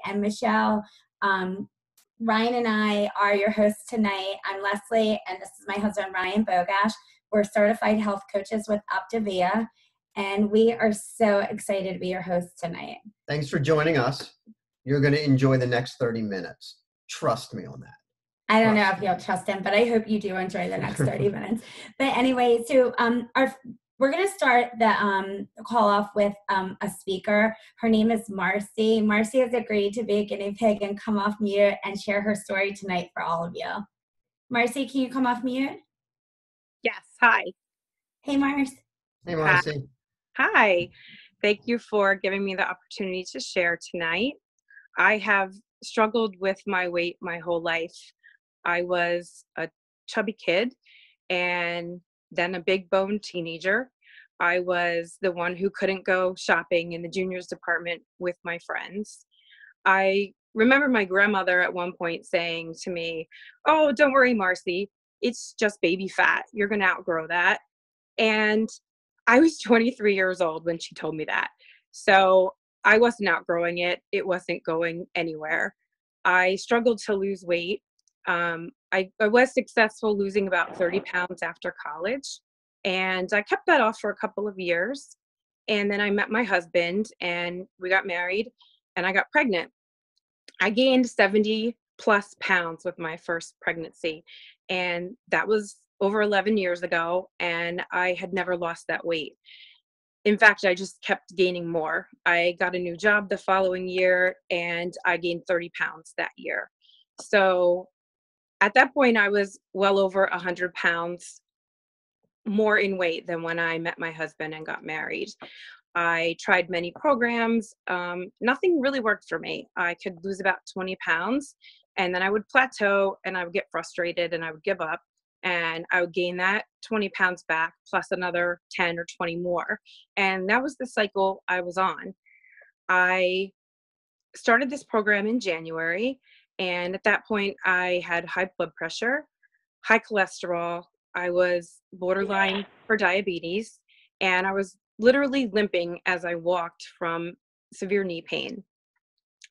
and Michelle. Ryan and I are your hosts tonight. I'm Leslie, and this is my husband, Ryan Bogash. We're certified health coaches with Optavia, and we are so excited to be your hosts tonight. Thanks for joining us. You're going to enjoy the next 30 minutes. Trust me on that. I don't know if you'll trust him, but I hope you do enjoy the next 30 minutes. But anyway, so we're going to start the call off with a speaker. Her name is Marcy. Marcy has agreed to be a guinea pig and come off mute and share her story tonight for all of you. Marcy, can you come off mute? Yes. Hi. Hey, Marcy. Hey, Marcy. Hi. Thank you for giving me the opportunity to share tonight. I have struggled with my weight my whole life. I was a chubby kid and then a big bone teenager. I was the one who couldn't go shopping in the juniors department with my friends. I remember my grandmother at one point saying to me, "Oh, don't worry, Marcy. It's just baby fat. You're going to outgrow that." And I was 23 years old when she told me that. So I wasn't outgrowing it. It wasn't going anywhere. I struggled to lose weight. I was successful losing about 30 pounds after college, and I kept that off for a couple of years. And then I met my husband and we got married and I got pregnant. I gained 70 plus pounds with my first pregnancy, and that was over 11 years ago, and I had never lost that weight. In fact, I just kept gaining more. I got a new job the following year and I gained 30 pounds that year. So at that point, I was well over 100 pounds more in weight than when I met my husband and got married. I tried many programs. Nothing really worked for me. I could lose about 20 pounds and then I would plateau and I would get frustrated and I would give up. And I would gain that 20 pounds back plus another 10 or 20 more. And that was the cycle I was on. I started this program in January. And at that point, I had high blood pressure, high cholesterol. I was borderline for diabetes. And I was literally limping as I walked from severe knee pain.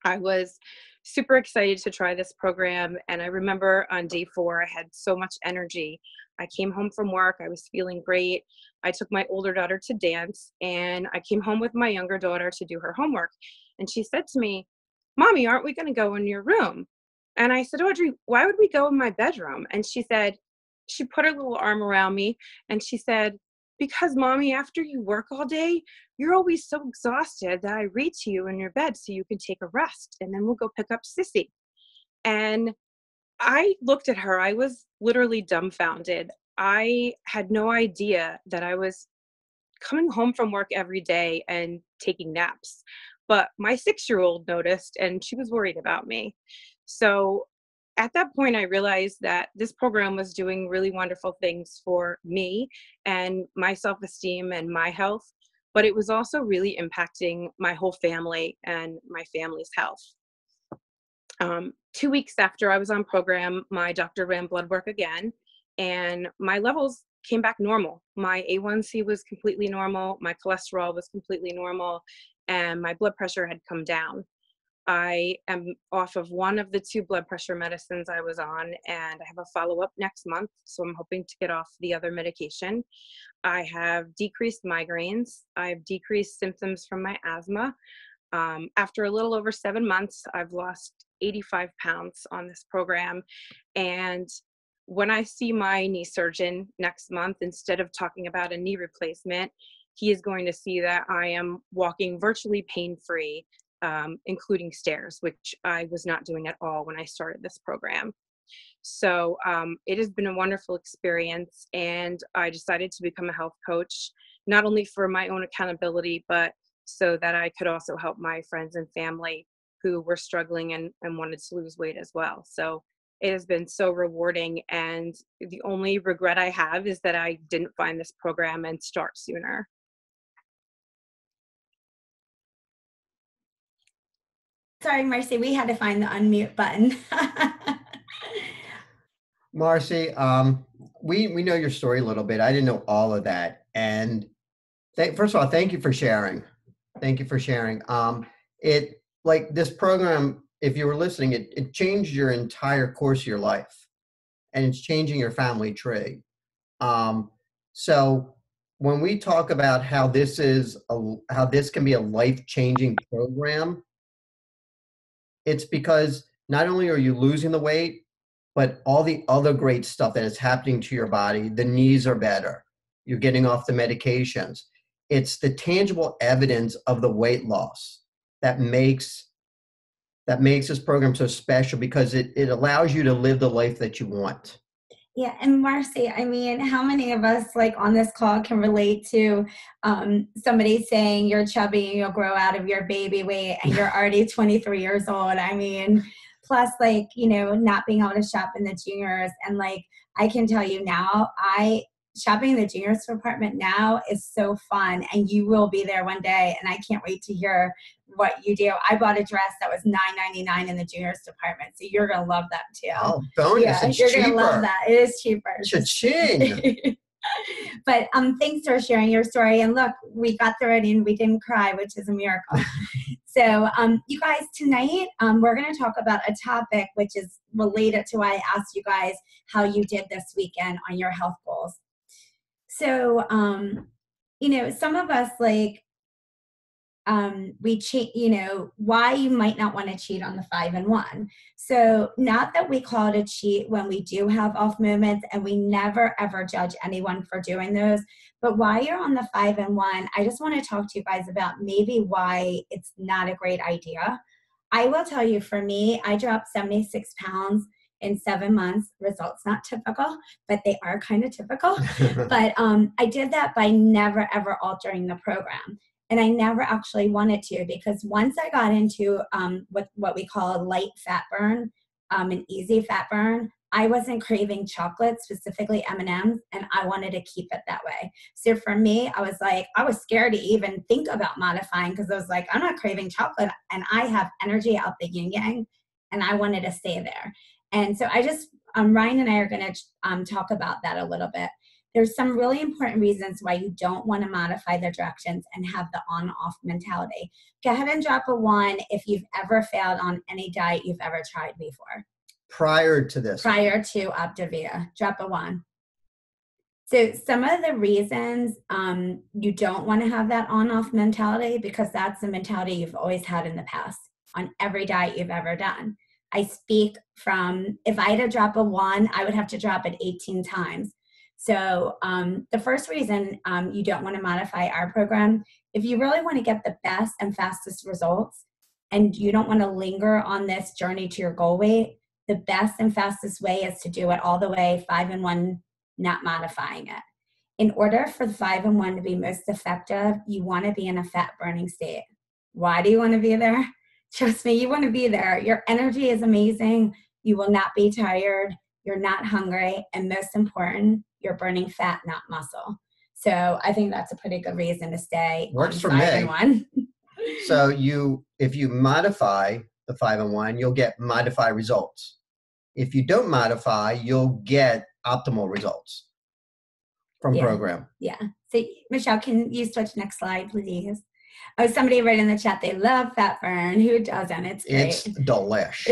I was super excited to try this program. And I remember on day 4, I had so much energy. I came home from work. I was feeling great. I took my older daughter to dance and I came home with my younger daughter to do her homework. And she said to me, "Mommy, aren't we going to go in your room?" And I said, "Audrey, why would we go in my bedroom?" And she put her little arm around me and she said, "Because Mommy, after you work all day, you're always so exhausted that I read to you in your bed so you can take a rest and then we'll go pick up Sissy." And I looked at her. I was literally dumbfounded. I had no idea that I was coming home from work every day and taking naps. But my 6-year-old noticed and she was worried about me. So at that point, I realized that this program was doing really wonderful things for me and my self-esteem and my health, but it was also really impacting my whole family and my family's health. 2 weeks after I was on program, my doctor ran blood work again, and my levels came back normal. My A1C was completely normal, my cholesterol was completely normal, and my blood pressure had come down. I am off of one of the 2 blood pressure medicines I was on, and I have a follow-up next month, so I'm hoping to get off the other medication. I have decreased migraines. I've decreased symptoms from my asthma. After a little over 7 months, I've lost 85 pounds on this program. And when I see my knee surgeon next month, instead of talking about a knee replacement, he is going to see that I am walking virtually pain-free, including stairs, which I was not doing at all when I started this program. So it has been a wonderful experience, and I decided to become a health coach, not only for my own accountability, but so that I could also help my friends and family who were struggling and wanted to lose weight as well. So it has been so rewarding, and the only regret I have is that I didn't find this program and start sooner. Sorry, Marcy, we had to find the unmute button. Marcy, we know your story a little bit. I didn't know all of that. And first of all, thank you for sharing. Thank you for sharing. like this program, if you were listening, it changed your entire course of your life, and it's changing your family tree. So when we talk about how this can be a life-changing program, it's because not only are you losing the weight, but all the other great stuff that is happening to your body. The knees are better. You're getting off the medications. It's the tangible evidence of the weight loss that makes this program so special, because it allows you to live the life that you want. Yeah, and Marcy, I mean, how many of us like on this call can relate to somebody saying you're chubby and you'll grow out of your baby weight and you're already 23 years old? I mean, plus like, you know, not being able to shop in the juniors. And like, I can tell you now, shopping in the juniors department now is so fun, and you will be there one day, and I can't wait to hear what you do. I bought a dress that was $9.99 in the juniors department, so you're gonna love that too. Oh, bonus! Yeah, it's you're cheaper. gonna love that. It is cheaper. Cha-ching! But thanks for sharing your story. And look, we got through it and we didn't cry, which is a miracle. So you guys, tonight we're going to talk about a topic which is related to why I asked you guys how you did this weekend on your health goals. So, you know, some of us like, we cheat, you know, why you might not want to cheat on the 5 and 1. So not that we call it a cheat when we do have off moments, and we never ever judge anyone for doing those. But while you're on the 5 and 1, I just want to talk to you guys about maybe why it's not a great idea. I will tell you, for me, I dropped 76 pounds in 7 months. Results not typical, but they are kind of typical. But I did that by never ever altering the program. And I never actually wanted to, because once I got into what we call a light fat burn, an easy fat burn, I wasn't craving chocolate, specifically M&Ms, and I wanted to keep it that way. So for me, I was scared to even think about modifying, because I was like, I'm not craving chocolate, and I have energy out the yin yang, and I wanted to stay there. And so Ryan and I are going to talk about that a little bit. There's some really important reasons why you don't want to modify the directions and have the on-off mentality. Go ahead and drop a 1 if you've ever failed on any diet you've ever tried before. Prior to this. Prior to Optavia. Drop a 1. So some of the reasons you don't want to have that on-off mentality, because that's the mentality you've always had in the past on every diet you've ever done. I speak from, if I had to drop a 1, I would have to drop it 18 times. So the first reason you don't want to modify our program, if you really want to get the best and fastest results, and you don't want to linger on this journey to your goal weight, the best and fastest way is to do it all the way 5 and 1, not modifying it. In order for the 5 and 1 to be most effective, you want to be in a fat burning state. Why do you want to be there? Trust me, you want to be there. Your energy is amazing. You will not be tired. You're not hungry. And most important, you're burning fat, not muscle. So I think that's a pretty good reason to stay Works on for 5 me. and 1. So if you modify the 5 and 1, you'll get modified results. If you don't modify, you'll get optimal results from program. Yeah. So Michelle, can you switch next slide, please? Oh, somebody wrote in the chat, they love fat burn. Who doesn't? It's great. It's delish.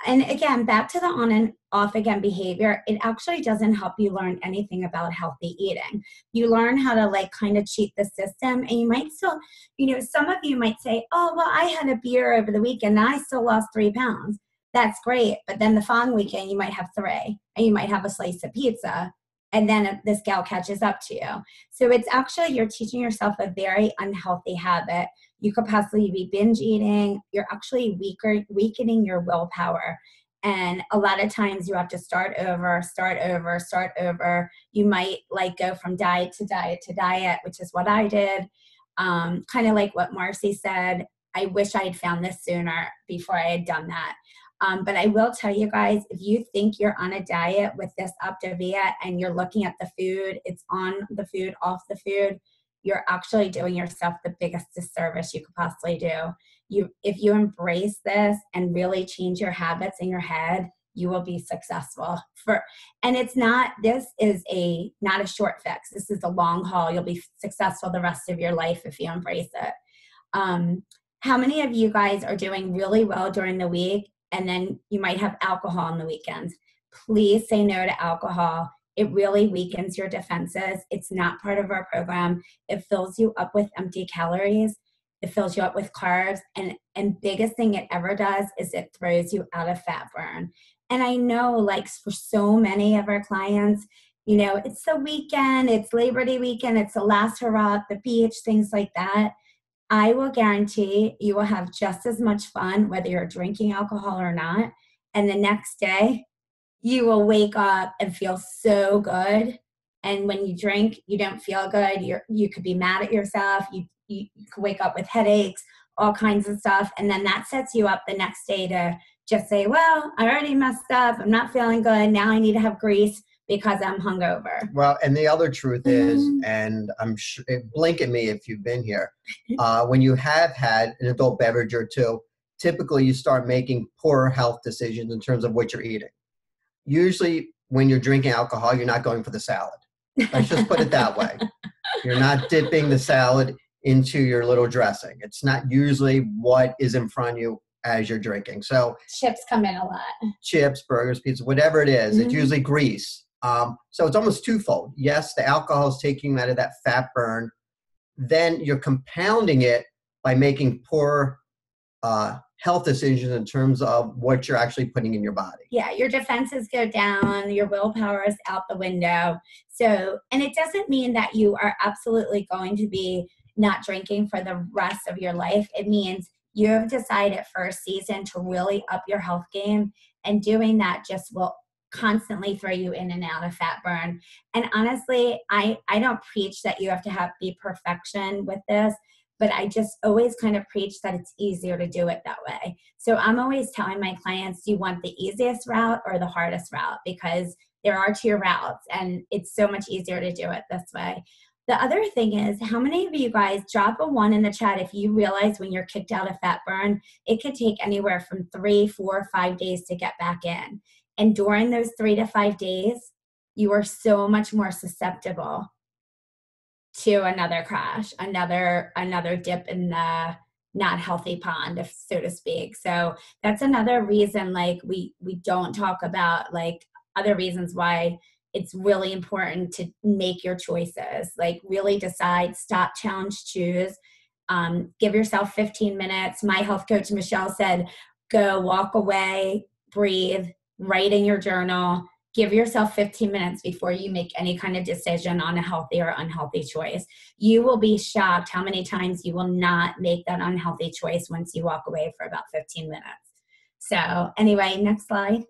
And again, back to the on and off again behavior, it actually doesn't help you learn anything about healthy eating. You learn how to like kind of cheat the system, and you might still, you know, some of you might say, oh, well, I had a beer over the weekend and I still lost 3 pounds. That's great. But then the following weekend, you might have 3, and you might have a slice of pizza, and then the scale catches up to you. So it's actually, you're teaching yourself a very unhealthy habit. You could possibly be binge eating. You're actually weakening your willpower. And a lot of times you have to start over. You might like go from diet to diet to diet, which is what I did. Kind of like what Marcy said. I wish I had found this sooner before I had done that. But I will tell you guys, if you think you're on a diet with this Optavia and you're looking at the food, it's on the food, off the food, you're actually doing yourself the biggest disservice you could possibly do. If you embrace this and really change your habits in your head, you will be successful. And it's not, this is not a short fix. This is a long haul. You'll be successful the rest of your life if you embrace it. how many of you guys are doing really well during the week and then you might have alcohol on the weekends? Please say no to alcohol. It really weakens your defenses. It's not part of our program. It fills you up with empty calories. It fills you up with carbs. And biggest thing it ever does is it throws you out of fat burn. And I know, like, for so many of our clients, you know, it's the weekend, it's Labor Day weekend, it's the last hurrah at the beach, things like that. I will guarantee you will have just as much fun whether you're drinking alcohol or not. And the next day, you will wake up and feel so good. And when you drink, you don't feel good. You could be mad at yourself. You could wake up with headaches, all kinds of stuff. And then that sets you up the next day to just say, well, I already messed up. I'm not feeling good. Now I need to have grease because I'm hungover. Well, and the other truth is, and I'm sure, blink at me if you've been here, when you have had an adult beverage or two, typically you start making poor health decisions in terms of what you're eating. Usually when you're drinking alcohol, you're not going for the salad. Let's just put it that way. You're not dipping the salad into your little dressing. It's not usually what is in front of you as you're drinking. So chips come in a lot. Chips, burgers, pizza, whatever it is, it's usually grease. So it's almost twofold. Yes, the alcohol is taking you out of that fat burn. Then you're compounding it by making poor health decisions in terms of what you're actually putting in your body. Yeah, your defenses go down, your willpower is out the window. So, and it doesn't mean that you are absolutely going to be not drinking for the rest of your life. It means you have decided for a season to really up your health game, and doing that just will constantly throw you in and out of fat burn. And honestly, I don't preach that you have to be perfection with this, but I just always kind of preach that it's easier to do it that way. So I'm always telling my clients, do you want the easiest route or the hardest route? Because there are two routes and it's so much easier to do it this way. The other thing is, how many of you guys, drop a 1 in the chat if you realize when you're kicked out of fat burn, it could take anywhere from 3, 4, 5 days to get back in. And during those 3 to 5 days, you are so much more susceptible to another crash, another dip in the not healthy pond, if so to speak. So that's another reason, like, we don't talk about, like, other reasons why it's really important to make your choices. Like, really decide, stop, challenge, choose. Give yourself 15 minutes. My health coach, Michelle, said, go walk away, breathe, write in your journal. Give yourself 15 minutes before you make any kind of decision on a healthy or unhealthy choice. You will be shocked how many times you will not make that unhealthy choice once you walk away for about 15 minutes. So anyway, next slide.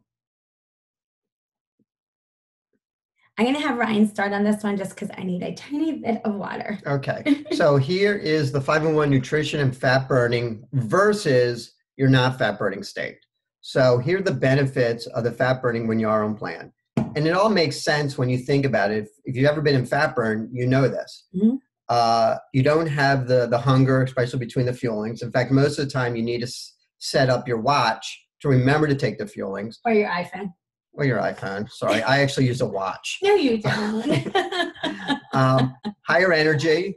I'm going to have Ryan start on this one just because I need a tiny bit of water. Okay. So here is the 5-in-1 nutrition and fat burning versus your not fat burning state. So here are the benefits of the fat burning when you are on plan. And it all makes sense when you think about it. If you've ever been in fat burn, you know this. You don't have the hunger, especially between the fuelings. In fact, most of the time you need to set up your watch to remember to take the fuelings. Or your iPhone. Or your iPhone. Sorry, I actually use a watch. No, you don't. Higher energy,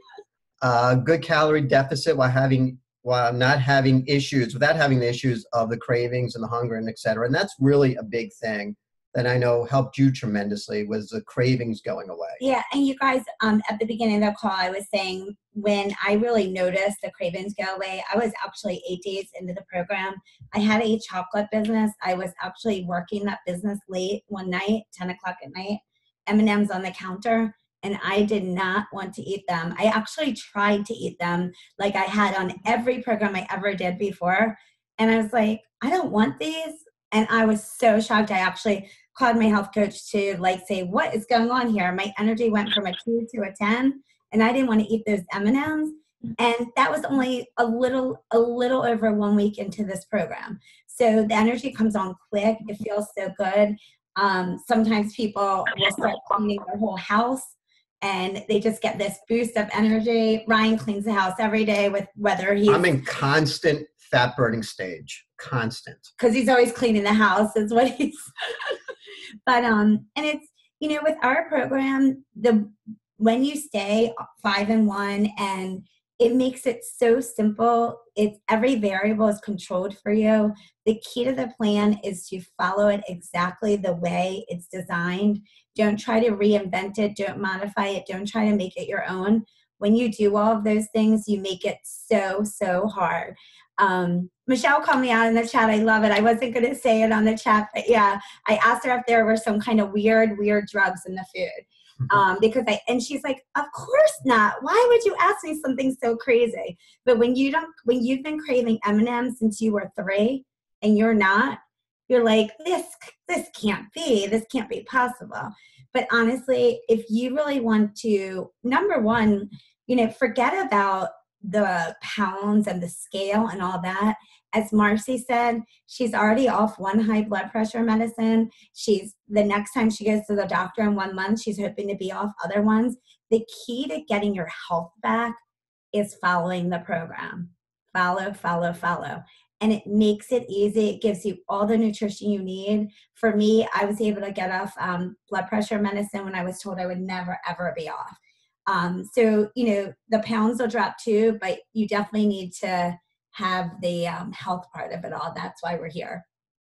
good calorie deficit without having the issues of the cravings and the hunger and et cetera. And that's really a big thing that I know helped you tremendously, was the cravings going away. Yeah, and you guys, at the beginning of the call, I was saying when I really noticed the cravings go away, I was actually 8 days into the program. I had a chocolate business. I was actually working that business late one night, 10 o'clock at night, M&Ms on the counter, and I did not want to eat them. I actually tried to eat them like I had on every program I ever did before, and I was like, I don't want these. And I was so shocked. I actually called my health coach to, like, say, what is going on here? My energy went from a 2 to a 10, and I didn't want to eat those M&Ms. And that was only a little over 1 week into this program. So the energy comes on quick. It feels so good. Sometimes people will start cleaning their whole house, and they just get this boost of energy. Ryan cleans the house every day with whether I'm in constant fat burning stage. Constant. Because he's always cleaning the house is what he's but and it's, you know, with our program, when you stay 5-in-1 and it makes it so simple. It's every variable is controlled for you. The key to the plan is to follow it exactly the way it's designed. Don't try to reinvent it. Don't modify it. Don't try to make it your own. When you do all of those things, you make it so, so hard. Michelle called me out in the chat. I love it. I wasn't going to say it on the chat, but yeah, I asked her if there were some kind of weird drugs in the food. And she's like, of course not. Why would you ask me something so crazy? But when you've been craving M&Ms since you were 3 and you're not, you're like, this can't be possible. But honestly, if you really want to, number one, forget about the pounds and the scale and all that. As Marcy said, she's already off 1 high blood pressure medicine. The next time she goes to the doctor in 1 month, she's hoping to be off other ones. The key to getting your health back is following the program. Follow. And it makes it easy. It gives you all the nutrition you need. For me, I was able to get off blood pressure medicine when I was told I would never, ever be off. So, the pounds will drop too, but you definitely need to have the health part of it all. That's why we're here.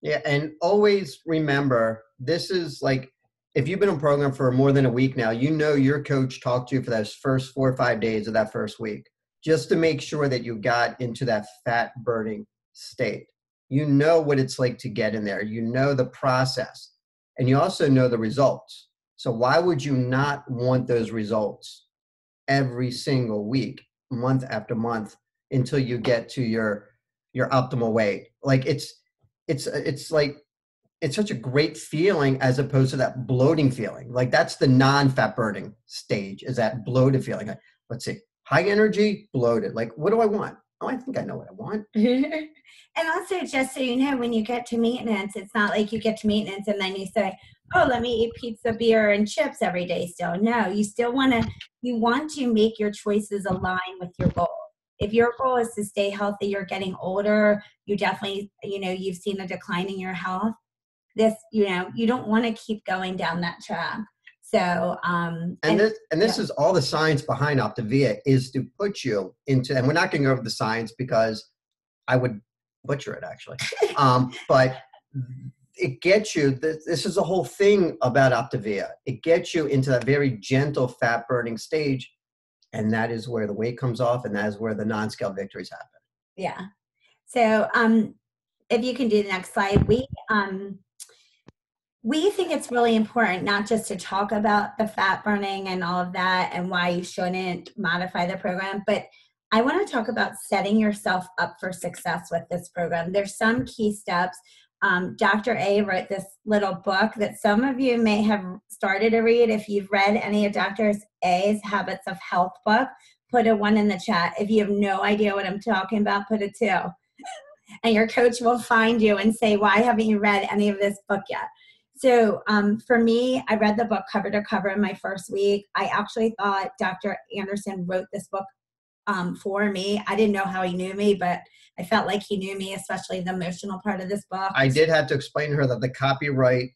Yeah, and always remember, this is like, if you've been on program for more than a week now, your coach talked to you for those first 4 or 5 days of that first week, just to make sure that you got into that fat burning state. You know what it's like to get in there. You know the process, and you also know the results. So why would you not want those results every single week, month after month, until you get to your optimal weight? Like it's such a great feeling, as opposed to that bloating feeling. Like that's the non-fat burning stage, is that bloated feeling. Let's see, high energy, bloated. Like, what do I want? Oh, I think I know what I want. And also, just so you know, when you get to maintenance, it's not like you get to maintenance and then you say, oh, let me eat pizza, beer, and chips every day still. No, you want to make your choices align with your goal. If your goal is to stay healthy, you're getting older, you definitely, you've seen a decline in your health. You don't want to keep going down that track. So, this is all the science behind Optavia, is to put you into, and we're not going to go over the science because I would butcher it actually. But it gets you, this is the whole thing about Optavia. It gets you into that very gentle fat burning stage. And that is where the weight comes off, and that is where the non-scale victories happen. Yeah. So if you can do the next slide, we think it's really important not just to talk about the fat burning and all of that and why you shouldn't modify the program, but I want to talk about setting yourself up for success with this program. There's some key steps. Dr. A wrote this little book that some of you may have started to read. If you've read any of Dr. A's Habits of Health book, put a 1 in the chat. If you have no idea what I'm talking about, put a 2. And your coach will find you and say, why haven't you read any of this book yet? So for me, I read the book cover to cover in my first week. I actually thought Dr. Anderson wrote this book for me. I didn't know how he knew me, but I felt like he knew me, especially the emotional part of this book. I did have to explain to her that the copyright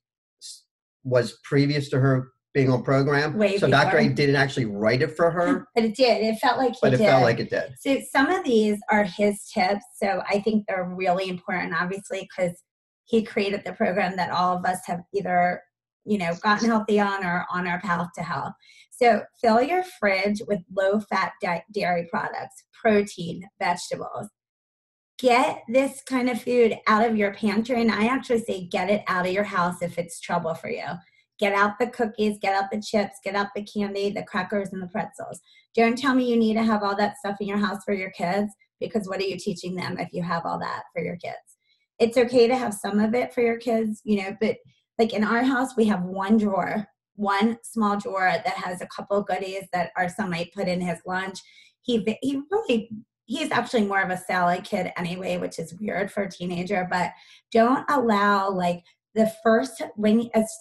was previous to her being on program. So Dr. A didn't actually write it for her. But it did. It felt like he did. But it felt like it did. So some of these are his tips. So I think they're really important, obviously, because he created the program that all of us have either, gotten healthy on or on our path to health. So fill your fridge with low-fat dairy products, protein, vegetables. Get this kind of food out of your pantry, and I actually say get it out of your house if it's trouble for you. Get out the cookies, get out the chips, get out the candy, the crackers, and the pretzels. Don't tell me you need to have all that stuff in your house for your kids, because what are you teaching them if you have all that for your kids? It's okay to have some of it for your kids, but like in our house, we have one small drawer that has a couple goodies that our son might put in his lunch. He's actually more of a salad kid anyway, which is weird for a teenager, but don't allow as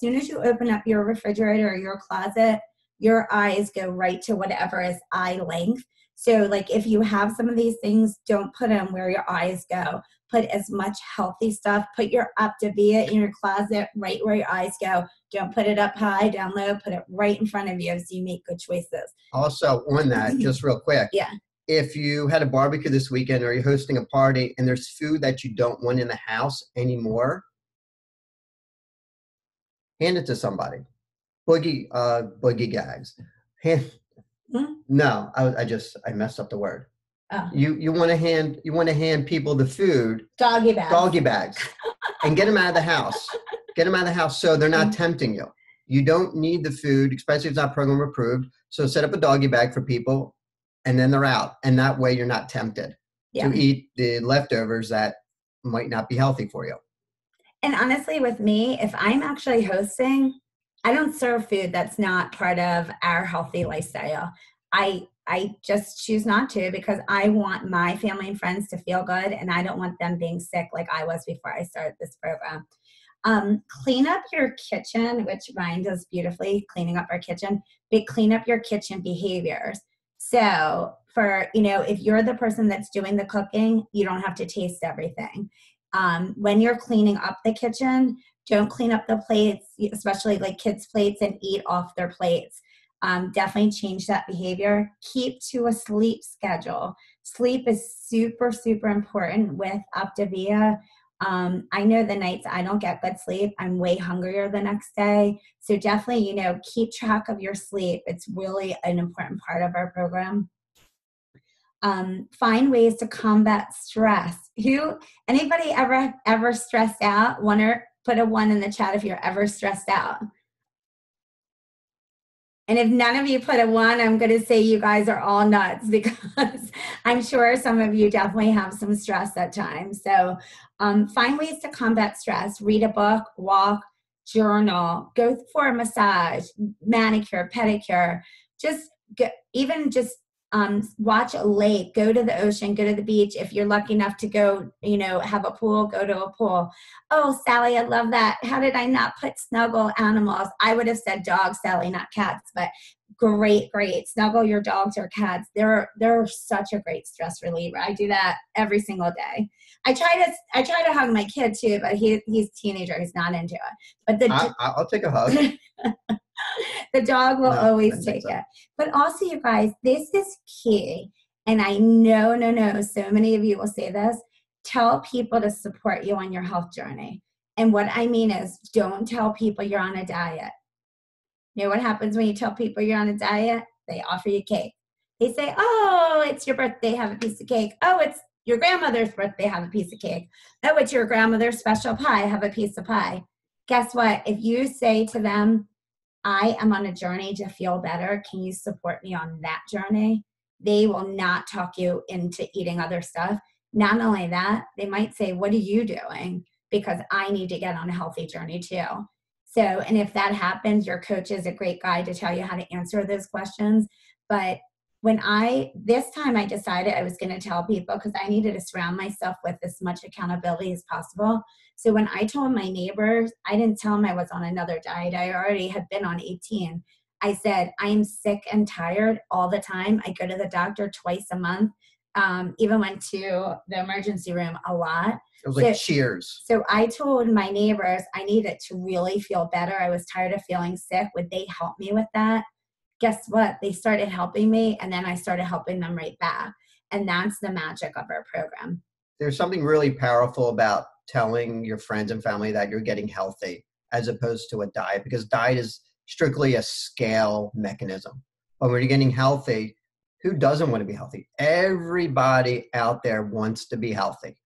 soon as you open up your refrigerator or your closet, your eyes go right to whatever is eye length. So like if you have some of these things, don't put them where your eyes go. Put as much healthy stuff. Put your Optavia in your closet right where your eyes go. Don't put it up high, down low. Put it right in front of you so you make good choices. Also on that, just real quick. Yeah. if you had a barbecue this weekend or you're hosting a party and there's food that you don't want in the house anymore, hand it to somebody. Boogie gags. No, I messed up the word. Oh. You want to hand people the food, Doggy bags, and get them out of the house. Get them out of the house so they're not tempting you. You don't need the food, especially if it's not program approved. So set up a doggy bag for people, and then they're out. And that way you're not tempted to eat the leftovers that might not be healthy for you. And honestly, with me, if I'm actually hosting, I don't serve food that's not part of our healthy lifestyle. I just choose not to because I want my family and friends to feel good, and I don't want them being sick like I was before I started this program. Clean up your kitchen, which Ryan does beautifully, cleaning up our kitchen, but clean up your kitchen behaviors. So for, if you're the person that's doing the cooking, you don't have to taste everything. When you're cleaning up the kitchen, don't clean up the plates, especially like kids' plates, and eat off their plates. Definitely change that behavior. Keep to a sleep schedule. Sleep is super, super important with Optavia. I know the nights I don't get good sleep, I'm way hungrier the next day. So definitely, keep track of your sleep. It's really an important part of our program. Find ways to combat stress. Anybody ever stressed out? Put a 1 in the chat if you're ever stressed out. And if none of you put a 1, I'm going to say you guys are all nuts, because I'm sure some of you definitely have some stress at times. So find ways to combat stress. Read a book, walk, journal, go for a massage, manicure, pedicure. Watch a lake, go to the ocean, go to the beach. If you're lucky enough to go, have a pool, go to a pool. Oh, Sally, I love that. How did I not put snuggle animals? I would have said dogs, Sally, not cats, but great. Snuggle your dogs or cats. They're such a great stress reliever. I do that every single day. I try to hug my kid too, but he's a teenager. He's not into it. But I'll take a hug. The dog will always take it. But also, you guys, this is key. And I know, so many of you will say this. Tell people to support you on your health journey. And what I mean is, don't tell people you're on a diet. You know what happens when you tell people you're on a diet? They offer you cake. They say, oh, it's your birthday, have a piece of cake. Oh, it's your grandmother's birthday, have a piece of cake. Oh, it's your grandmother's special pie, have a piece of pie. Guess what? If you say to them, I am on a journey to feel better, can you support me on that journey? They will not talk you into eating other stuff. Not only that, they might say, what are you doing? Because I need to get on a healthy journey too. So, and if that happens, your coach is a great guy to tell you how to answer those questions. But this time I decided I was going to tell people, because I needed to surround myself with as much accountability as possible. So when I told my neighbors, I didn't tell them I was on another diet. I already had been on 18. I said, I'm sick and tired all the time. I go to the doctor twice a month. Even went to the emergency room a lot. It was like cheers. So I told my neighbors I needed to really feel better. I was tired of feeling sick. Would they help me with that? Guess what? They started helping me, and then I started helping them right back. And that's the magic of our program. There's something really powerful about telling your friends and family that you're getting healthy as opposed to a diet, because diet is strictly a scale mechanism. But when you're getting healthy, who doesn't want to be healthy? Everybody out there wants to be healthy.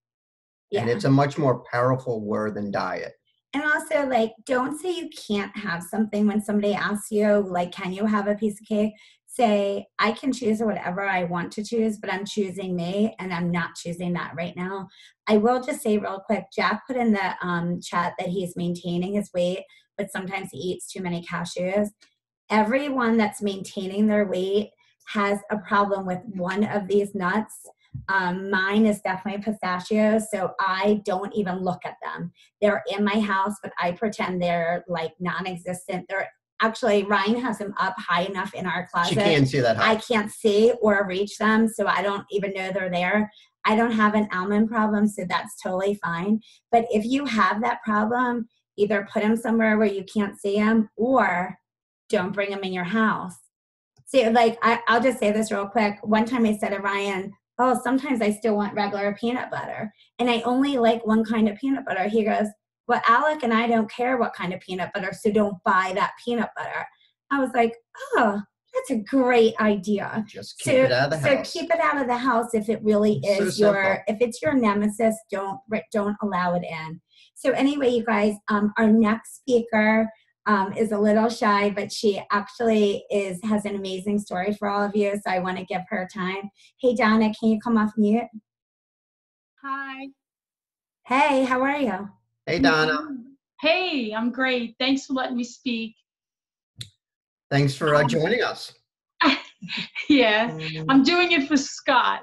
Yeah. And it's a much more powerful word than diet. And also, don't say you can't have something when somebody asks you, can you have a piece of cake? Say, I can choose whatever I want to choose, but I'm choosing me, and I'm not choosing that right now. I will just say real quick, Jack put in the chat that he's maintaining his weight, but sometimes he eats too many cashews. Everyone that's maintaining their weight has a problem with one of these nuts. Mine is definitely pistachios, so I don't even look at them. They're in my house, but I pretend they're non-existent. Actually, Ryan has them up high enough in our closet. She can't see that high. I can't see or reach them, so I don't even know they're there. I don't have an almond problem, so that's totally fine. But if you have that problem, either put them somewhere where you can't see them, or don't bring them in your house. So like, I'll just say this real quick. One time I said to Ryan, oh, sometimes I still want regular peanut butter. And I only like one kind of peanut butter. He goes, well, Alec and I don't care what kind of peanut butter, so don't buy that peanut butter. I was like, oh, that's a great idea. Just keep it out of the house. So keep it out of the house if it really is if it's your nemesis, don't allow it in. So anyway, you guys, our next speaker is a little shy, but she actually has an amazing story for all of you. So I want to give her time. Hey, Donna, can you come off mute? Hi. Hey, how are you? Hey, Donna. Hey, I'm great. Thanks for letting me speak. Thanks for joining us. Yeah, I'm doing it for Scott.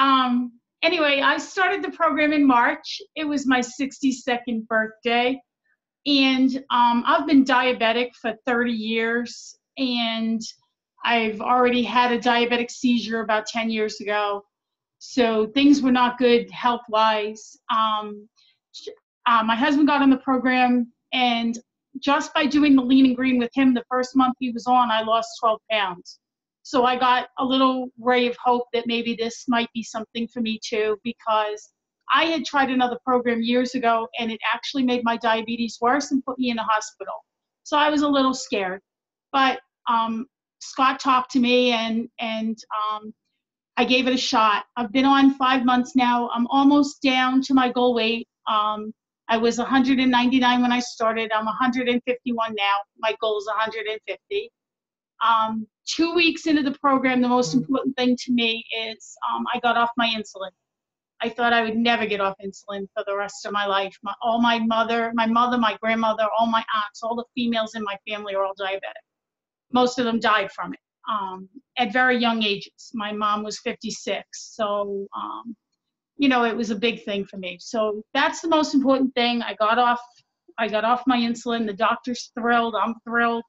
Anyway, I started the program in March. It was my 62nd birthday. And I've been diabetic for 30 years. And I've already had a diabetic seizure about 10 years ago. So things were not good health-wise. My husband got on the program, and just by doing the Lean and Green with him, the first month he was on, I lost 12 pounds. So I got a little ray of hope that maybe this might be something for me too, because I had tried another program years ago, and it actually made my diabetes worse and put me in a hospital. So I was a little scared. But Scott talked to me, and I gave it a shot. I've been on 5 months now. I'm almost down to my goal weight. I was 199 when I started. I'm 151 now. My goal is 150. 2 weeks into the program, the most important thing to me is I got off my insulin. I thought I would never get off insulin for the rest of my life. My mother, my grandmother, all my aunts, all the females in my family are all diabetic. Most of them died from it at very young ages. My mom was 56, so it was a big thing for me. So that's the most important thing. I got off my insulin. The doctor's thrilled. I'm thrilled.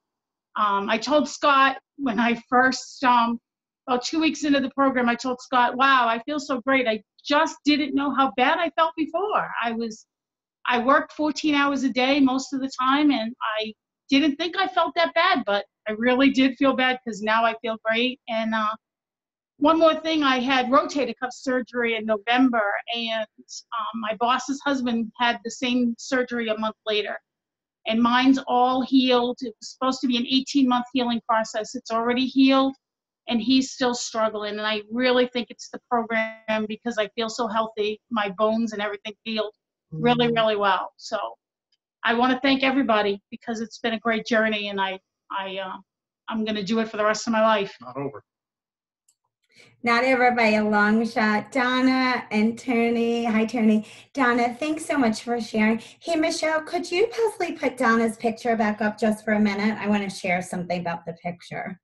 I told Scott when I first, about 2 weeks into the program, I told Scott, wow, I feel so great. I just didn't know how bad I felt before. I worked 14 hours a day most of the time, and I didn't think I felt that bad, but I really did feel bad because now I feel great. And one more thing, I had rotator cuff surgery in November, and my boss's husband had the same surgery a month later. And mine's all healed. It was supposed to be an 18-month healing process. It's already healed, and he's still struggling. And I really think it's the program because I feel so healthy. My bones and everything healed really, really well. So I want to thank everybody because it's been a great journey, and I'm going to do it for the rest of my life. Not over. Not over by a long shot. Donna and Tony. Hi, Tony. Donna, thanks so much for sharing. Hey, Michelle, could you possibly put Donna's picture back up just for a minute? I want to share something about the picture.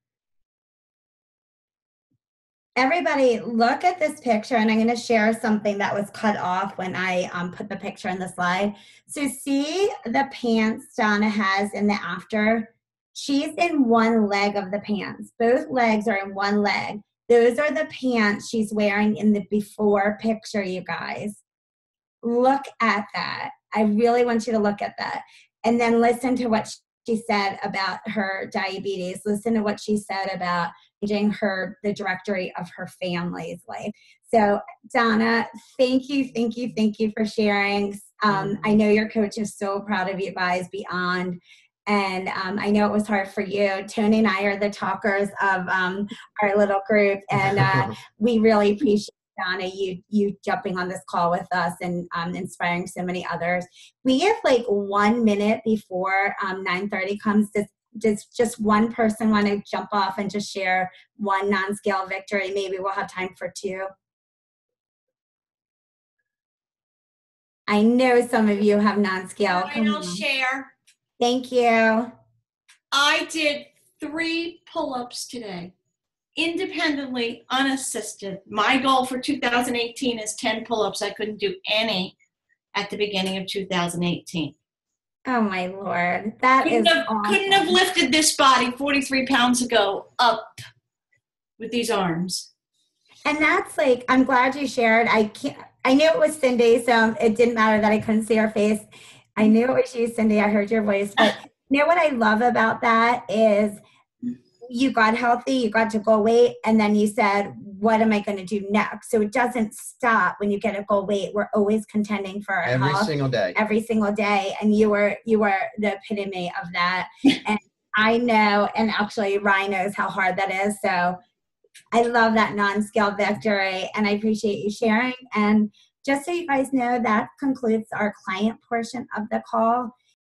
Everybody, look at this picture, and I'm going to share something that was cut off when I put the picture in the slide. So see the pants Donna has in the after? She's in one leg of the pants. Both legs are in one leg. Those are the pants she's wearing in the before picture, you guys. Look at that. I really want you to look at that. And then listen to what she said about her diabetes. Listen to what she said about changing the directory of her family's life. So Donna, thank you for sharing. I know your coach is so proud of you guys beyond. And I know it was hard for you. Tony and I are the talkers of our little group, and we really appreciate, Donna, you jumping on this call with us and inspiring so many others. We have like 1 minute before 9:30 comes. Does just one person want to jump off and just share one non-scale victory? Maybe we'll have time for two. I know some of you have non-scale. I'll share. Thank you. I did 3 pull-ups today, independently, unassisted. My goal for 2018 is 10 pull-ups. I couldn't do any at the beginning of 2018. Oh my Lord, that couldn't awesome. have lifted this body 43 pounds ago up with these arms. And that's like, I'm glad you shared. I knew it was Cindy, so it didn't matter that I couldn't see her face. I knew it was you, Cindy. I heard your voice. But you know what I love about that is you got healthy, you got to goal weight, and then you said, what am I going to do next? So it doesn't stop when you get a goal weight. We're always contending for our Every health single day. every single day. And you were the epitome of that. And I know, and actually Ryan knows how hard that is. So I love that non-scale victory, and I appreciate you sharing. And just so you guys know, that concludes our client portion of the call.